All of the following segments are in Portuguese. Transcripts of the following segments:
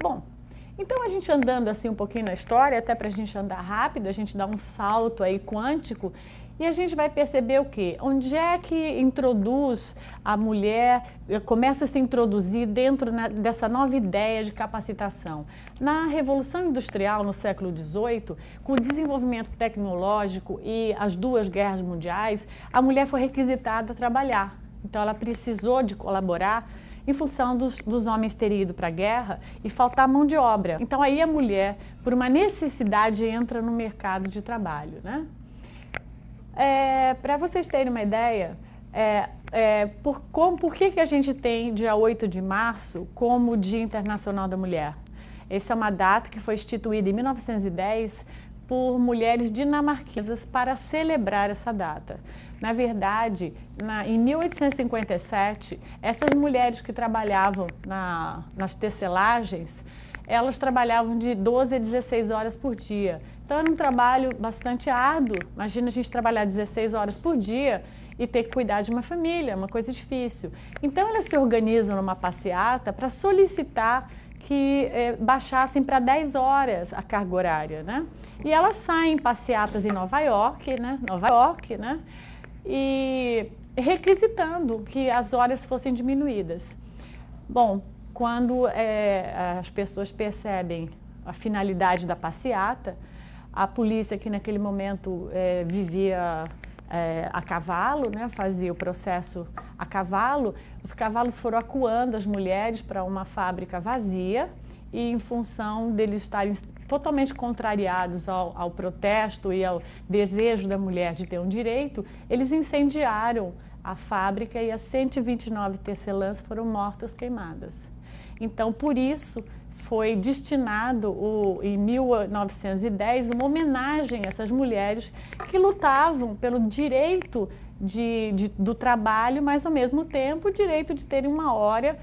Bom, então a gente andando assim um pouquinho na história, até para a gente andar rápido, a gente dá um salto aí quântico e a gente vai perceber o quê? Onde é que introduz a mulher, começa a se introduzir dentro dessa nova ideia de capacitação? Na Revolução Industrial, no século XVIII, com o desenvolvimento tecnológico e as duas guerras mundiais, a mulher foi requisitada a trabalhar. Então ela precisou de colaborar em função dos homens terem ido para a guerra e faltar mão de obra. Então aí a mulher, por uma necessidade, entra no mercado de trabalho, né? Para vocês terem uma ideia, por que a gente tem dia 8 de março como Dia Internacional da Mulher? Essa é uma data que foi instituída em 1910 por mulheres dinamarquesas para celebrar essa data. Na verdade, em 1857, essas mulheres que trabalhavam nas tecelagens, elas trabalhavam de 12 a 16 horas por dia. Então era um trabalho bastante árduo. Imagina a gente trabalhar 16 horas por dia e ter que cuidar de uma família, uma coisa difícil. Então elas se organizam numa passeata para solicitar que baixassem para 10 horas a carga horária, né? E elas saem passeatas em Nova York, né? E requisitando que as horas fossem diminuídas. Bom, quando as pessoas percebem a finalidade da passeata, a polícia, que naquele momento vivia a cavalo, né, fazia o processo a cavalo, os cavalos foram acuando as mulheres para uma fábrica vazia e, em função deles estarem totalmente contrariados ao protesto e ao desejo da mulher de ter um direito, eles incendiaram a fábrica e as 129 tecelãs foram mortas queimadas. Então, por isso, foi destinado, em 1910, uma homenagem a essas mulheres que lutavam pelo direito do trabalho, mas, ao mesmo tempo, o direito de terem uma hora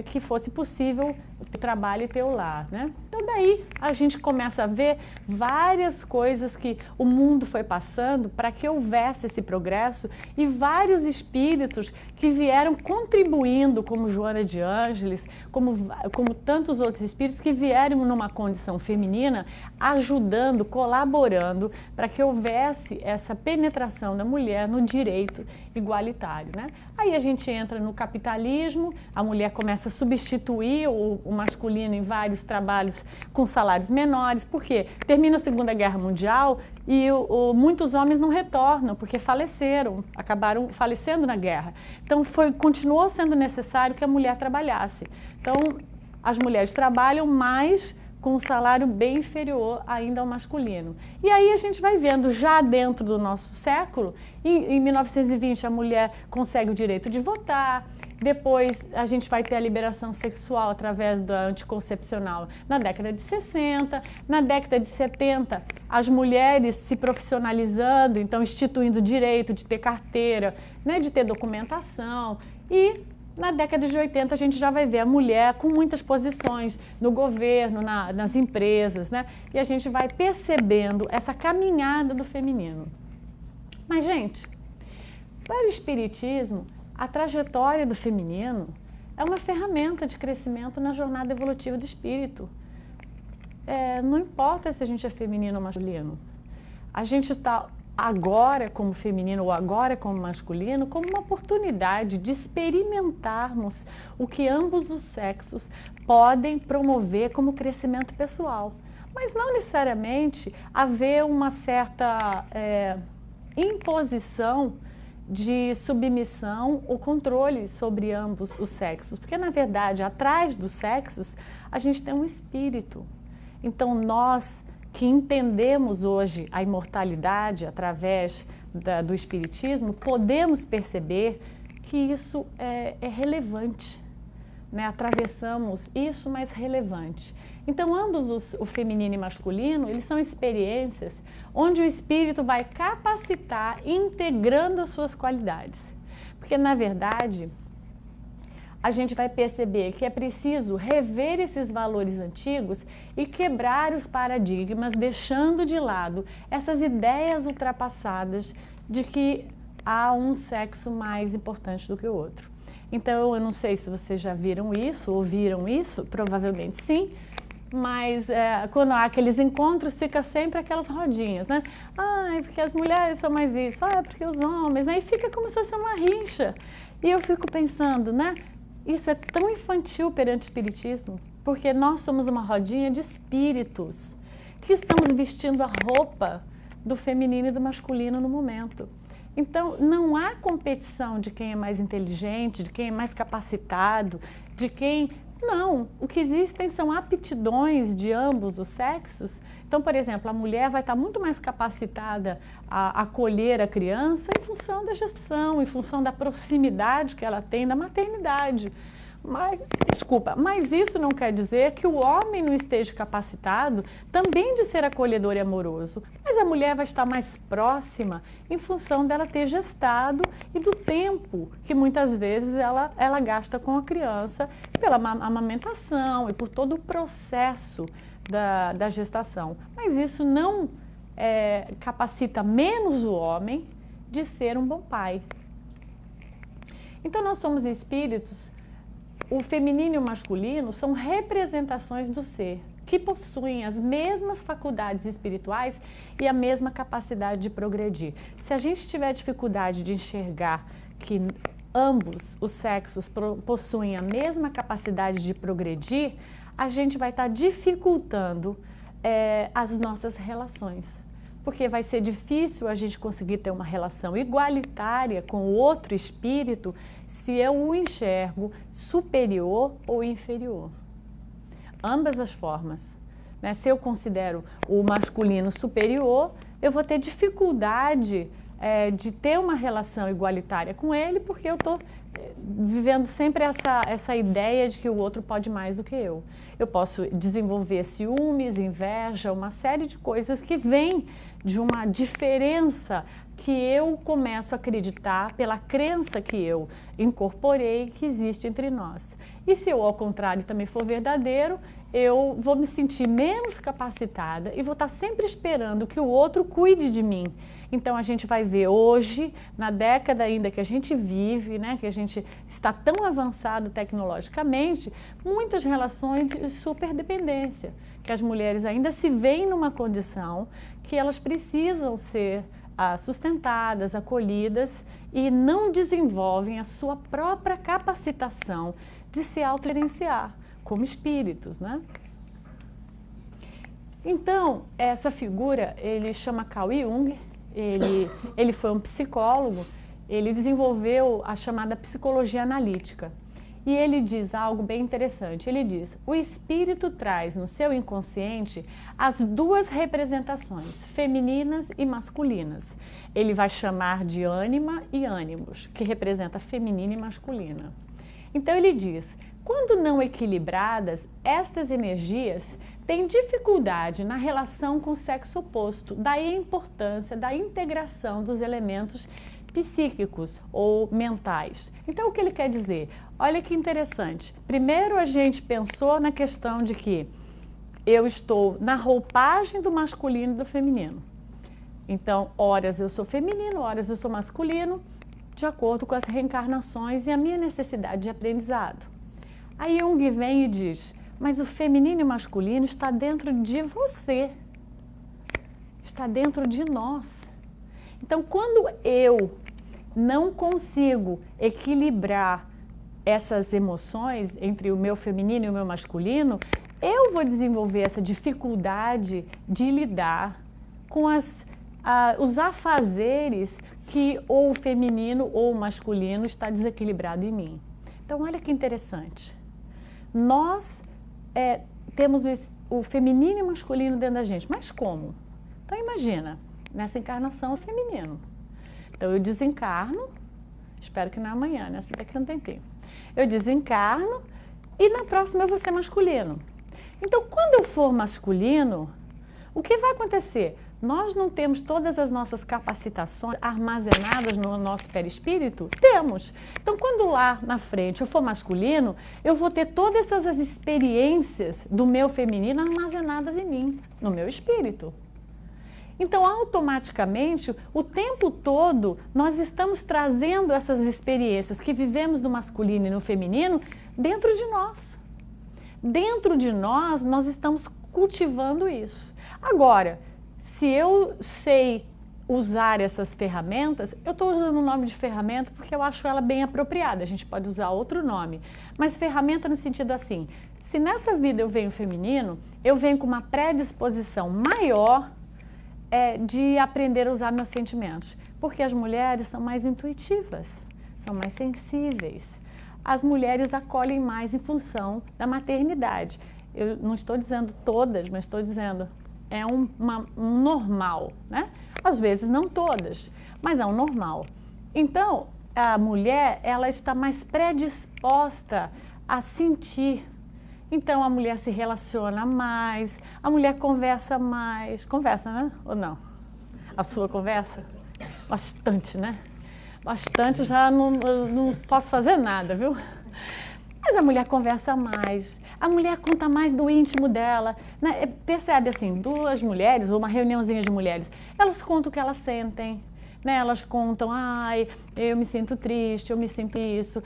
que fosse possível o trabalho e ter o lar, né? Então, daí a gente começa a ver várias coisas que o mundo foi passando para que houvesse esse progresso e vários espíritos que vieram contribuindo, como Joana de Ângeles, como tantos outros espíritos que vieram numa condição feminina, ajudando, colaborando para que houvesse essa penetração da mulher no direito igualitário, né? Aí a gente entra no capitalismo, a mulher começa a substituir o masculino em vários trabalhos com salários menores, porque termina a Segunda Guerra Mundial e muitos homens não retornam, porque faleceram, acabaram falecendo na guerra. Então continuou sendo necessário que a mulher trabalhasse. Então as mulheres trabalham mais com um salário bem inferior ainda ao masculino. E aí a gente vai vendo, já dentro do nosso século, em 1920 a mulher consegue o direito de votar, depois a gente vai ter a liberação sexual através da anticoncepcional na década de 60, na década de 70 as mulheres se profissionalizando, então instituindo o direito de ter carteira, né, de ter documentação, e na década de 80 a gente já vai ver a mulher com muitas posições no governo, nas empresas, né? E a gente vai percebendo essa caminhada do feminino. Mas, gente, para o espiritismo, a trajetória do feminino é uma ferramenta de crescimento na jornada evolutiva do espírito. Não importa se a gente é feminino ou masculino. A gente está agora como feminino ou agora como masculino, como uma oportunidade de experimentarmos o que ambos os sexos podem promover como crescimento pessoal. Mas não necessariamente haver uma certa imposição de submissão ou controle sobre ambos os sexos, porque na verdade atrás dos sexos a gente tem um espírito. Então nós que entendemos hoje a imortalidade através do espiritismo, podemos perceber que isso é relevante, né? Atravessamos isso, mas relevante. Então, ambos, o feminino e masculino, eles são experiências onde o espírito vai capacitar, integrando as suas qualidades. Porque, na verdade, a gente vai perceber que é preciso rever esses valores antigos e quebrar os paradigmas, deixando de lado essas ideias ultrapassadas de que há um sexo mais importante do que o outro. Então, eu não sei se vocês já viram isso, ouviram isso, provavelmente sim, mas quando há aqueles encontros, fica sempre aquelas rodinhas, né? Ah, é porque as mulheres são mais isso, ah, é porque os homens, né? E fica como se fosse uma rixa. E eu fico pensando, né? Isso é tão infantil perante o espiritismo, porque nós somos uma rodinha de espíritos que estamos vestindo a roupa do feminino e do masculino no momento. Então, não há competição de quem é mais inteligente, de quem é mais capacitado, de quem... Não, o que existem são aptidões de ambos os sexos. Então, por exemplo, a mulher vai estar muito mais capacitada a acolher a criança em função da gestação, em função da proximidade que ela tem da maternidade. Mas isso não quer dizer que o homem não esteja capacitado também de ser acolhedor e amoroso. Mas a mulher vai estar mais próxima em função dela ter gestado e do tempo que muitas vezes ela gasta com a criança pela amamentação e por todo o processo da gestação. Mas isso não capacita menos o homem de ser um bom pai. Então nós somos espíritos. O feminino e o masculino são representações do ser, que possuem as mesmas faculdades espirituais e a mesma capacidade de progredir. Se a gente tiver dificuldade de enxergar que ambos os sexos possuem a mesma capacidade de progredir, a gente vai estar dificultando as nossas relações. Porque vai ser difícil a gente conseguir ter uma relação igualitária com o outro espírito se eu o enxergo superior ou inferior. Ambas as formas. Né? Se eu considero o masculino superior, eu vou ter dificuldade de ter uma relação igualitária com ele, porque eu estou vivendo sempre essa ideia de que o outro pode mais do que eu. Eu posso desenvolver ciúmes, inveja, uma série de coisas que vêm de uma diferença que eu começo a acreditar pela crença que eu incorporei que existe entre nós. E se eu, ao contrário, também for verdadeiro, eu vou me sentir menos capacitada e vou estar sempre esperando que o outro cuide de mim. Então a gente vai ver hoje, na década ainda que a gente vive, né, que a gente está tão avançado tecnologicamente, muitas relações de superdependência, que as mulheres ainda se veem numa condição que elas precisam ser sustentadas, acolhidas e não desenvolvem a sua própria capacitação de se autogerenciar como espíritos, né? Então, essa figura, ele chama Carl Jung, ele foi um psicólogo, ele desenvolveu a chamada psicologia analítica. E ele diz algo bem interessante, ele diz, o espírito traz no seu inconsciente as duas representações, femininas e masculinas. Ele vai chamar de ânima e ânimos, que representa feminina e masculina. Então ele diz, quando não equilibradas, estas energias têm dificuldade na relação com o sexo oposto, daí a importância da integração dos elementos psíquicos ou mentais. Então, o que ele quer dizer? Olha que interessante. Primeiro, a gente pensou na questão de que eu estou na roupagem do masculino e do feminino. Então, horas eu sou feminino, horas eu sou masculino, de acordo com as reencarnações e a minha necessidade de aprendizado. Aí Jung vem e diz, mas o feminino e o masculino está dentro de você, está dentro de nós. Então, quando eu não consigo equilibrar essas emoções entre o meu feminino e o meu masculino, eu vou desenvolver essa dificuldade de lidar com os afazeres que ou o feminino ou o masculino está desequilibrado em mim. Então, olha que interessante. Nós temos o feminino e o masculino dentro da gente, mas como? Então, imagina, nessa encarnação é feminino. Então, eu desencarno, espero que não é amanhã, né? Daqui a um tempinho. Eu desencarno e na próxima eu vou ser masculino. Então, quando eu for masculino, o que vai acontecer? Nós não temos todas as nossas capacitações armazenadas no nosso perispírito? Temos. Então, quando lá na frente eu for masculino, eu vou ter todas essas experiências do meu feminino armazenadas em mim, no meu espírito. Então, automaticamente, o tempo todo, nós estamos trazendo essas experiências que vivemos no masculino e no feminino dentro de nós. dentro de nós estamos cultivando isso. Agora, se eu sei usar essas ferramentas, eu estou usando o nome de ferramenta porque eu acho ela bem apropriada, a gente pode usar outro nome, mas ferramenta no sentido assim, se nessa vida eu venho feminino, eu venho com uma predisposição maior de aprender a usar meus sentimentos, porque as mulheres são mais intuitivas, são mais sensíveis, as mulheres acolhem mais em função da maternidade. Eu não estou dizendo todas, mas estou dizendo é um normal, né? Às vezes não todas, mas é um normal. Então, a mulher, ela está mais predisposta a sentir. Então, a mulher se relaciona mais, a mulher conversa mais. Conversa, né? Ou não? A sua conversa? Bastante, né? Bastante, já não posso fazer nada, viu? Mas a mulher conversa mais, a mulher conta mais do íntimo dela, né? Percebe assim, duas mulheres, ou uma reuniãozinha de mulheres, elas contam o que elas sentem, né? Elas contam, ai, eu me sinto triste, eu me sinto isso,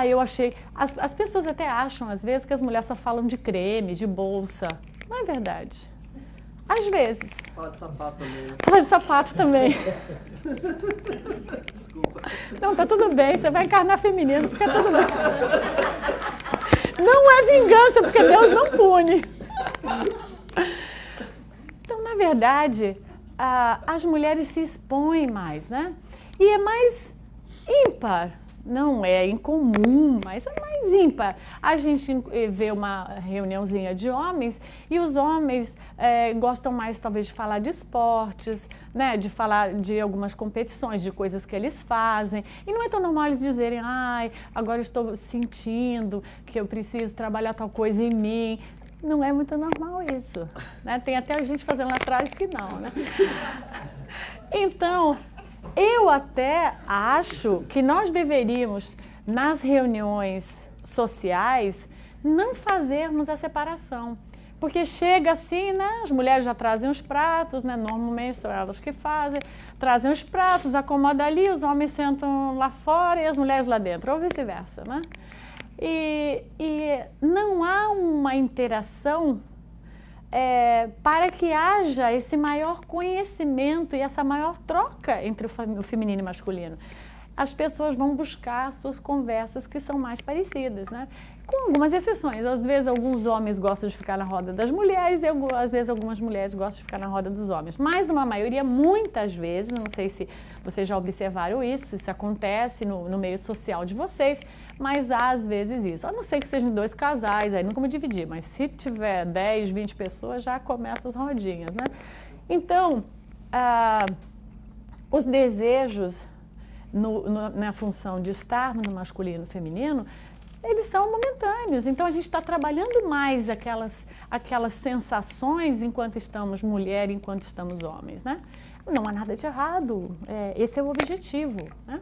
eu achei... As pessoas até acham, às vezes, que as mulheres só falam de creme, de bolsa. Não é verdade. Às vezes. Fala de sapato também. Fala de sapato também. Desculpa. Não, tá tudo bem, você vai encarnar feminino, fica tudo bem. Não é vingança, porque Deus não pune. Então, na verdade, as mulheres se expõem mais, né? E é mais ímpar. Não é incomum, mas é mais ímpar. A gente vê uma reuniãozinha de homens e os homens gostam mais, talvez, de falar de esportes, né? De falar de algumas competições, de coisas que eles fazem. E não é tão normal eles dizerem, ai, agora estou sentindo que eu preciso trabalhar tal coisa em mim. Não é muito normal isso, né? Tem até gente fazendo lá atrás que não, né? Então... eu até acho que nós deveríamos, nas reuniões sociais, não fazermos a separação. Porque chega assim, né? As mulheres já trazem os pratos, né? Normalmente são elas que fazem, trazem os pratos, acomodam ali, os homens sentam lá fora e as mulheres lá dentro, ou vice-versa, né? E não há uma interação para que haja esse maior conhecimento e essa maior troca entre o feminino e o masculino. As pessoas vão buscar suas conversas que são mais parecidas, né? Com algumas exceções. Às vezes, alguns homens gostam de ficar na roda das mulheres e, às vezes, algumas mulheres gostam de ficar na roda dos homens. Mas, numa maioria, muitas vezes, não sei se vocês já observaram isso acontece no meio social de vocês, mas há, às vezes, isso. A não ser que sejam dois casais, aí não como dividir, mas se tiver 10, 20 pessoas, já começa as rodinhas, né? Então, os desejos na função de estar no masculino e feminino, eles são momentâneos. Então, a gente está trabalhando mais aquelas sensações enquanto estamos mulher, enquanto estamos homens, né? Não há nada de errado. Esse é o objetivo, né?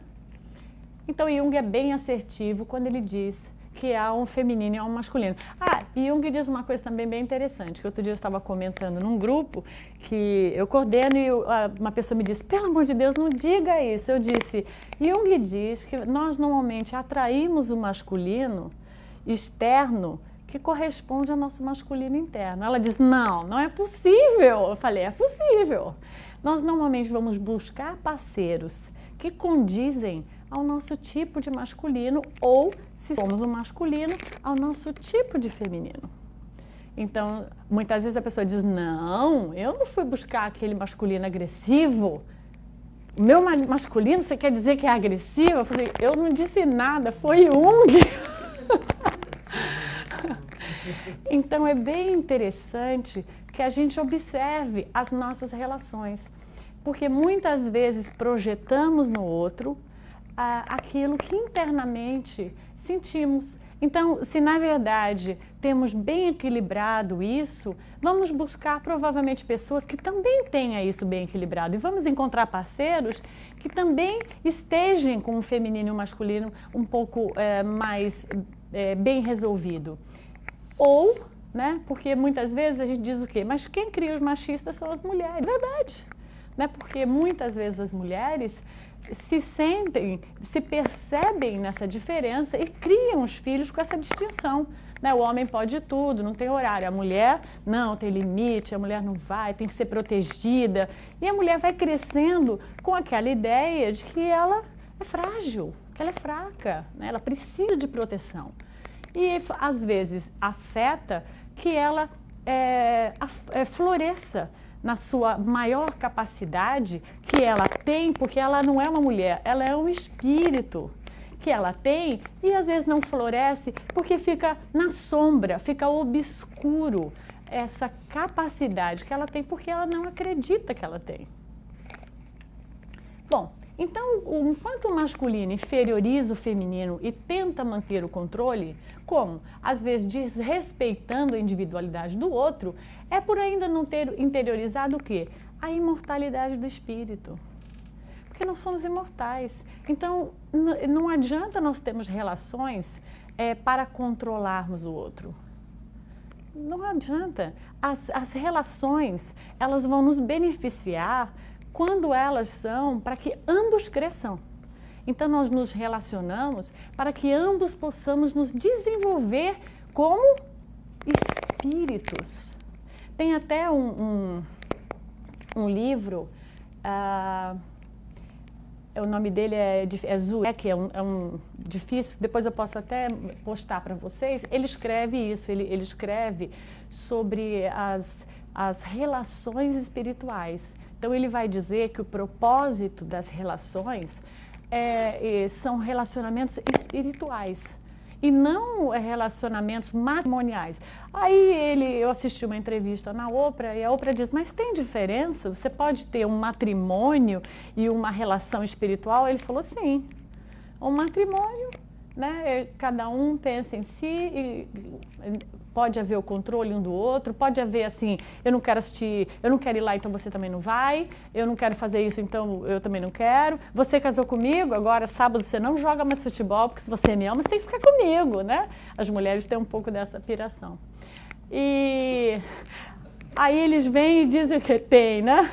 Então, Jung é bem assertivo quando ele diz que há um feminino e há um masculino. E Jung diz uma coisa também bem interessante, que outro dia eu estava comentando num grupo que eu coordeno e uma pessoa me disse, pelo amor de Deus, não diga isso. Eu disse, Jung diz que nós normalmente atraímos o masculino externo que corresponde ao nosso masculino interno. Ela diz, não é possível. Eu falei, é possível. Nós normalmente vamos buscar parceiros que condizem ao nosso tipo de masculino ou, se somos um masculino, ao nosso tipo de feminino. Então, muitas vezes a pessoa diz, não, eu não fui buscar aquele masculino agressivo. O meu masculino, você quer dizer que é agressivo? Eu falei, eu não disse nada, foi Jung. Então, é bem interessante que a gente observe as nossas relações, porque muitas vezes projetamos no outro aquilo que internamente sentimos. Então, se na verdade temos bem equilibrado isso, vamos buscar provavelmente pessoas que também tenham isso bem equilibrado e vamos encontrar parceiros que também estejam com o feminino e o masculino um pouco mais bem resolvido. Ou, né, porque muitas vezes a gente diz o quê? Mas quem cria os machistas são as mulheres. Verdade. Né? Porque muitas vezes as mulheres se sentem, se percebem nessa diferença e criam os filhos com essa distinção. Né? O homem pode tudo, não tem horário. A mulher, não, tem limite, a mulher não vai, tem que ser protegida. E a mulher vai crescendo com aquela ideia de que ela é frágil, que ela é fraca, né? Ela precisa de proteção. E, às vezes, afeta que ela floresça na sua maior capacidade que ela tem, porque ela não é uma mulher, ela é um espírito que ela tem e às vezes não floresce porque fica na sombra, fica obscuro essa capacidade que ela tem porque ela não acredita que ela tem. Bom, então, enquanto o masculino inferioriza o feminino e tenta manter o controle, como? Às vezes desrespeitando a individualidade do outro, é por ainda não ter interiorizado o quê? A imortalidade do espírito. Porque nós somos imortais. Então, não adianta nós termos relações para controlarmos o outro. Não adianta. As relações, elas vão nos beneficiar quando elas são para que ambos cresçam. Então, nós nos relacionamos para que ambos possamos nos desenvolver como espíritos. Tem até um livro, o nome dele é Zurek, é um difícil, depois eu posso até postar para vocês. Ele escreve isso, ele escreve sobre as relações espirituais. Então, ele vai dizer que o propósito das relações são relacionamentos espirituais e não relacionamentos matrimoniais. Aí eu assisti uma entrevista na Oprah e a Oprah diz, mas tem diferença? Você pode ter um matrimônio e uma relação espiritual? Ele falou, sim, um matrimônio, né, cada um pensa em si e pode haver o controle um do outro, pode haver assim, eu não quero assistir, eu não quero ir lá, então você também não vai, eu não quero fazer isso, então eu também não quero. Você casou comigo, agora sábado você não joga mais futebol, porque se você me ama, você tem que ficar comigo, né? As mulheres têm um pouco dessa piração. E aí eles vêm e dizem o que tem, né?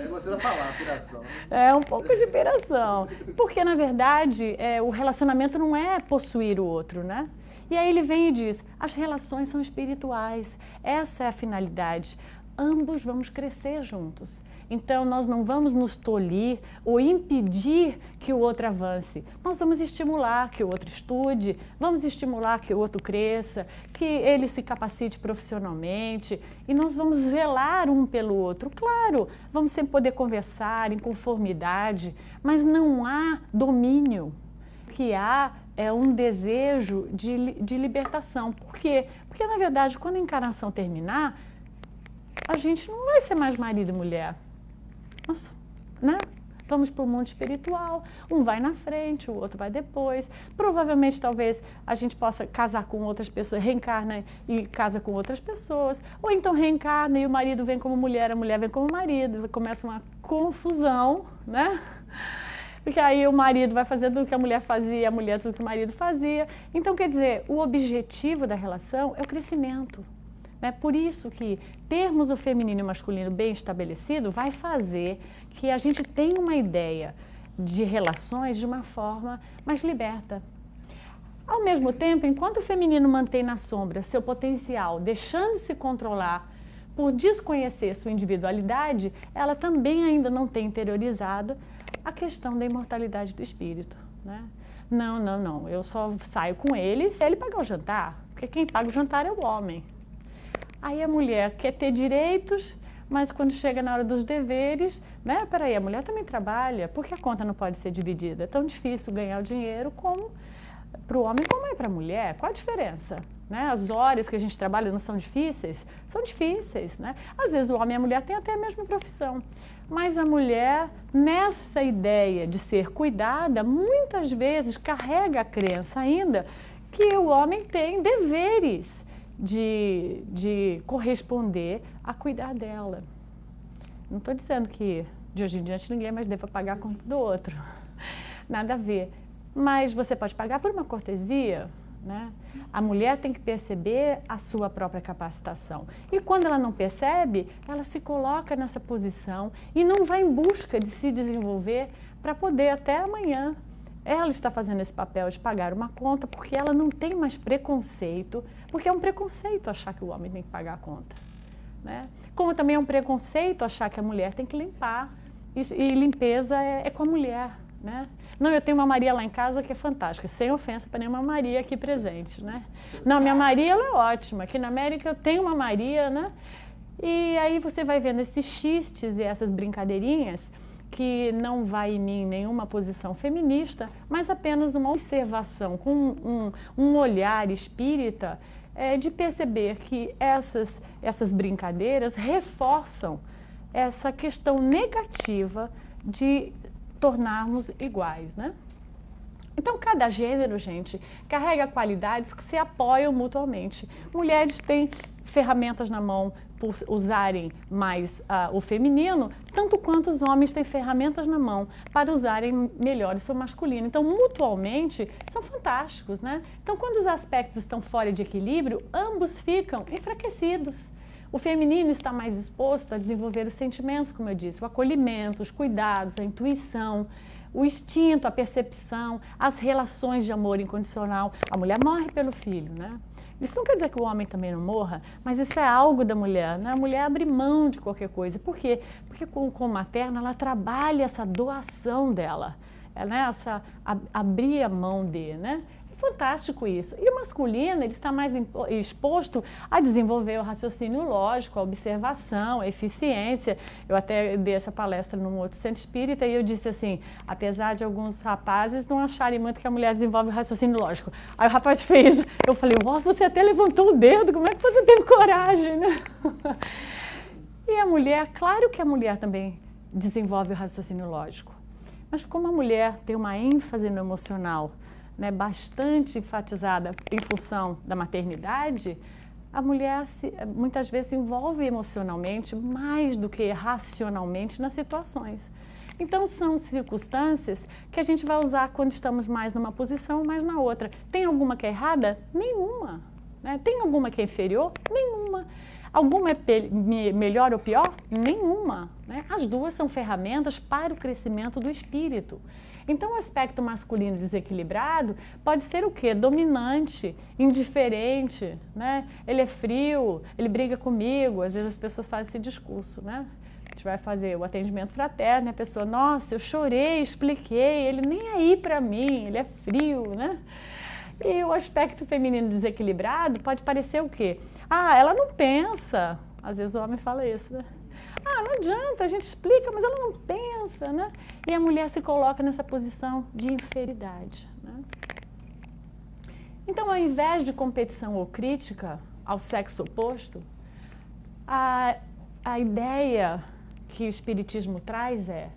Gostei da palavra, piração. É um pouco de piração, porque na verdade o relacionamento não é possuir o outro, né? E aí ele vem e diz, as relações são espirituais, essa é a finalidade, ambos vamos crescer juntos. Então nós não vamos nos tolir ou impedir que o outro avance, nós vamos estimular que o outro estude, vamos estimular que o outro cresça, que ele se capacite profissionalmente e nós vamos zelar um pelo outro. Claro, vamos sempre poder conversar em conformidade, mas não há domínio. O que há é um desejo de libertação. Por quê? Porque, na verdade, quando a encarnação terminar, a gente não vai ser mais marido e mulher. Nós, né? Vamos para o mundo espiritual, um vai na frente, o outro vai depois. Provavelmente, talvez, a gente possa casar com outras pessoas, reencarna e casa com outras pessoas. Ou então reencarna e o marido vem como mulher, a mulher vem como marido. Começa uma confusão, né? Porque aí o marido vai fazer tudo que a mulher fazia, a mulher tudo que o marido fazia. Então, quer dizer, o objetivo da relação é o crescimento. Né? Por isso que termos o feminino e o masculino bem estabelecido vai fazer que a gente tenha uma ideia de relações de uma forma mais liberta. Ao mesmo tempo, enquanto o feminino mantém na sombra seu potencial, deixando-se controlar por desconhecer sua individualidade, ela também ainda não tem interiorizado a questão da imortalidade do espírito, né? Não, eu só saio com ele se ele pagar o jantar, porque quem paga o jantar é o homem. Aí a mulher quer ter direitos, mas quando chega na hora dos deveres, né? Peraí, a mulher também trabalha, por que a conta não pode ser dividida? É tão difícil ganhar o dinheiro como para o homem como é para a mulher. Qual a diferença? Né? As horas que a gente trabalha não são difíceis? São difíceis, né? Às vezes o homem e a mulher têm até a mesma profissão, mas a mulher, nessa ideia de ser cuidada, muitas vezes carrega a crença ainda que o homem tem deveres de corresponder a cuidar dela. Não estou dizendo que de hoje em diante ninguém mais deva pagar a conta do outro, nada a ver. Mas você pode pagar por uma cortesia, né? A mulher tem que perceber a sua própria capacitação. E quando ela não percebe, ela se coloca nessa posição e não vai em busca de se desenvolver para poder até amanhã. Ela está fazendo esse papel de pagar uma conta porque ela não tem mais preconceito, porque é um preconceito achar que o homem tem que pagar a conta, né? Como também é um preconceito achar que a mulher tem que limpar, e limpeza é com a mulher, né? Não, eu tenho uma Maria lá em casa que é fantástica, sem ofensa para nenhuma Maria aqui presente, né? Não, minha Maria ela é ótima, aqui na América eu tenho uma Maria, né? E aí você vai vendo esses xistes e essas brincadeirinhas que não vai em mim nenhuma posição feminista, mas apenas uma observação com um olhar espírita de perceber que essas brincadeiras reforçam essa questão negativa de tornarmos iguais, né? Então, cada gênero, gente, carrega qualidades que se apoiam mutuamente. Mulheres têm ferramentas na mão por usarem mais o feminino, tanto quanto os homens têm ferramentas na mão para usarem melhor o seu masculino. Então, mutualmente, são fantásticos, né? Então, quando os aspectos estão fora de equilíbrio, ambos ficam enfraquecidos. O feminino está mais exposto a desenvolver os sentimentos, como eu disse, o acolhimento, os cuidados, a intuição, o instinto, a percepção, as relações de amor incondicional. A mulher morre pelo filho, né? Isso não quer dizer que o homem também não morra, mas isso é algo da mulher, né? A mulher abre mão de qualquer coisa. Por quê? Porque com o materno ela trabalha essa doação dela, né? Abrir a mão de, né? Fantástico isso. E o masculino, ele está mais exposto a desenvolver o raciocínio lógico, a observação, a eficiência. Eu até dei essa palestra num outro centro espírita e eu disse assim, apesar de alguns rapazes não acharem muito que a mulher desenvolve o raciocínio lógico. Aí o rapaz fez, eu falei, você até levantou o dedo, como é que você teve coragem, né? E a mulher, claro que a mulher também desenvolve o raciocínio lógico, mas como a mulher tem uma ênfase no emocional, né, bastante enfatizada em função da maternidade, a mulher muitas vezes se envolve emocionalmente mais do que racionalmente nas situações. Então são circunstâncias que a gente vai usar quando estamos mais numa posição, mais na outra. Tem alguma que é errada? Nenhuma. Né? Tem alguma que é inferior? Nenhuma. Alguma é melhor ou pior? Nenhuma. Né? As duas são ferramentas para o crescimento do espírito. Então, o aspecto masculino desequilibrado pode ser o quê? Dominante, indiferente, né? Ele é frio, ele briga comigo. Às vezes as pessoas fazem esse discurso, né? A gente vai fazer o atendimento fraterno e a pessoa, nossa, eu chorei, expliquei, ele nem aí para mim, ele é frio, né? E o aspecto feminino desequilibrado pode parecer o quê? Ah, ela não pensa. Às vezes o homem fala isso, né? Ah, não adianta, a gente explica, mas ela não pensa, né? E a mulher se coloca nessa posição de inferioridade, né? Então, ao invés de competição ou crítica ao sexo oposto, a ideia que o Espiritismo traz é: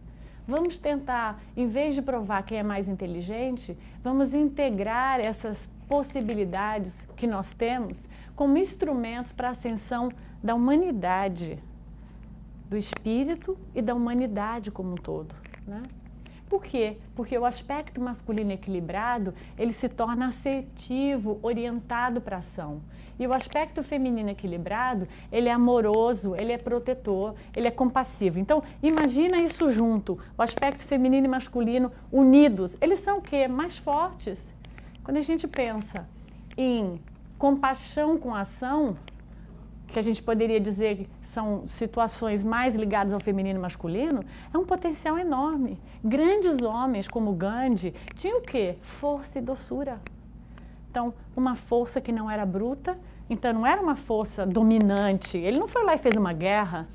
vamos tentar, em vez de provar quem é mais inteligente, vamos integrar essas possibilidades que nós temos como instrumentos para a ascensão da humanidade, do espírito e da humanidade como um todo, né? Por quê? Porque o aspecto masculino equilibrado, ele se torna assertivo, orientado para a ação. E o aspecto feminino equilibrado, ele é amoroso, ele é protetor, ele é compassivo. Então, imagina isso junto, o aspecto feminino e masculino unidos. Eles são o quê? Mais fortes. Quando a gente pensa em compaixão com ação, que a gente poderia dizer que são situações mais ligadas ao feminino e masculino, é um potencial enorme. Grandes homens como Gandhi tinham o quê? Força e doçura. Então, uma força que não era bruta, então não era uma força dominante. Ele não foi lá e fez uma guerra,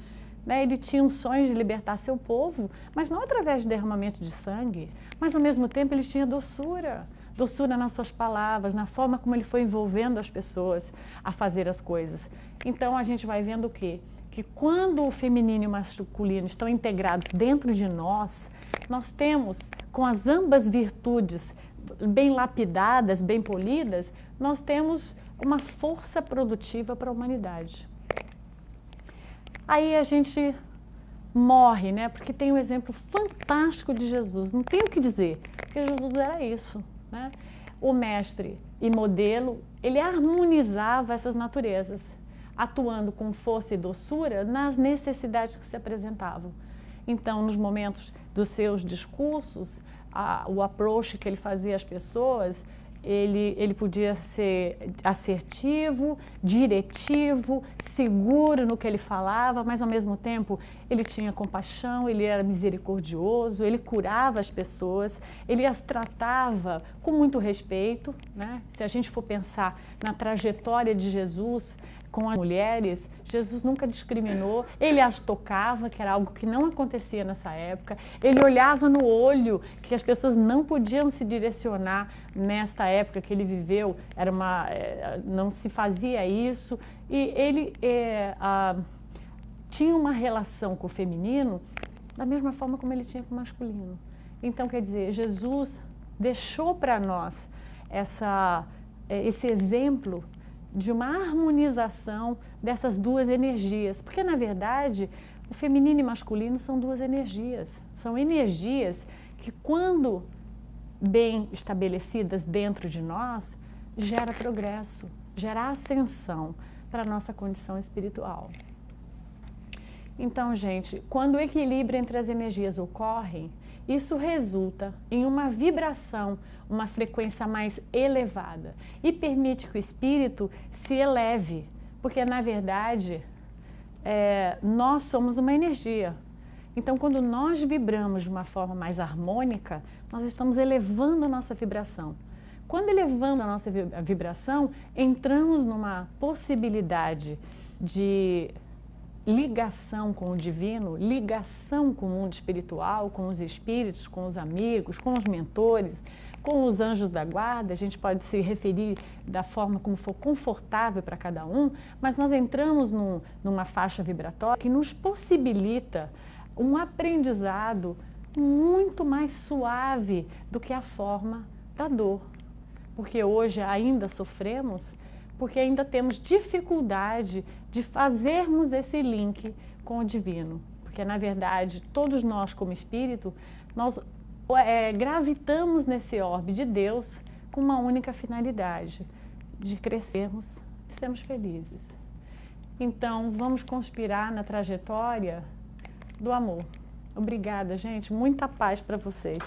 né? Ele tinha um sonho de libertar seu povo, mas não através de derramamento de sangue, mas ao mesmo tempo ele tinha doçura. Doçura nas suas palavras, na forma como ele foi envolvendo as pessoas a fazer as coisas. Então a gente vai vendo o quê? Que quando o feminino e o masculino estão integrados dentro de nós, nós temos, com as ambas virtudes bem lapidadas, bem polidas, nós temos uma força produtiva para a humanidade. Aí a gente morre, né? Porque tem um exemplo fantástico de Jesus, não tem o que dizer, porque Jesus era isso, né? O mestre e modelo, ele harmonizava essas naturezas, atuando com força e doçura nas necessidades que se apresentavam. Então, nos momentos dos seus discursos, o approach que ele fazia às pessoas, ele podia ser assertivo, diretivo, seguro no que ele falava, mas ao mesmo tempo ele tinha compaixão, ele era misericordioso, ele curava as pessoas, ele as tratava com muito respeito, né? Se a gente for pensar na trajetória de Jesus com as mulheres, Jesus nunca discriminou, ele as tocava, que era algo que não acontecia nessa época, ele olhava no olho, que as pessoas não podiam se direcionar nesta época que ele viveu, não se fazia isso, e ele tinha uma relação com o feminino da mesma forma como ele tinha com o masculino. Então, quer dizer, Jesus deixou para nós esse exemplo de uma harmonização dessas duas energias, porque na verdade o feminino e masculino são duas energias, são energias que quando bem estabelecidas dentro de nós, gera progresso, gera ascensão para a nossa condição espiritual. Então, gente, quando o equilíbrio entre as energias ocorre, isso resulta em uma vibração, uma frequência mais elevada e permite que o espírito se eleve, porque na verdade nós somos uma energia. Então, quando nós vibramos de uma forma mais harmônica, nós estamos elevando a nossa vibração. Quando elevando a nossa vibração, entramos numa possibilidade de ligação com o divino, ligação com o mundo espiritual, com os espíritos, com os amigos, com os mentores, com os anjos da guarda. A gente pode se referir da forma como for confortável para cada um, mas nós entramos numa faixa vibratória que nos possibilita um aprendizado muito mais suave do que a forma da dor. Porque hoje ainda sofremos, porque ainda temos dificuldade de fazermos esse link com o divino. Porque, na verdade, todos nós, como espírito, nós gravitamos nesse orbe de Deus com uma única finalidade, de crescermos e sermos felizes. Então, vamos conspirar na trajetória do amor. Obrigada, gente. Muita paz para vocês.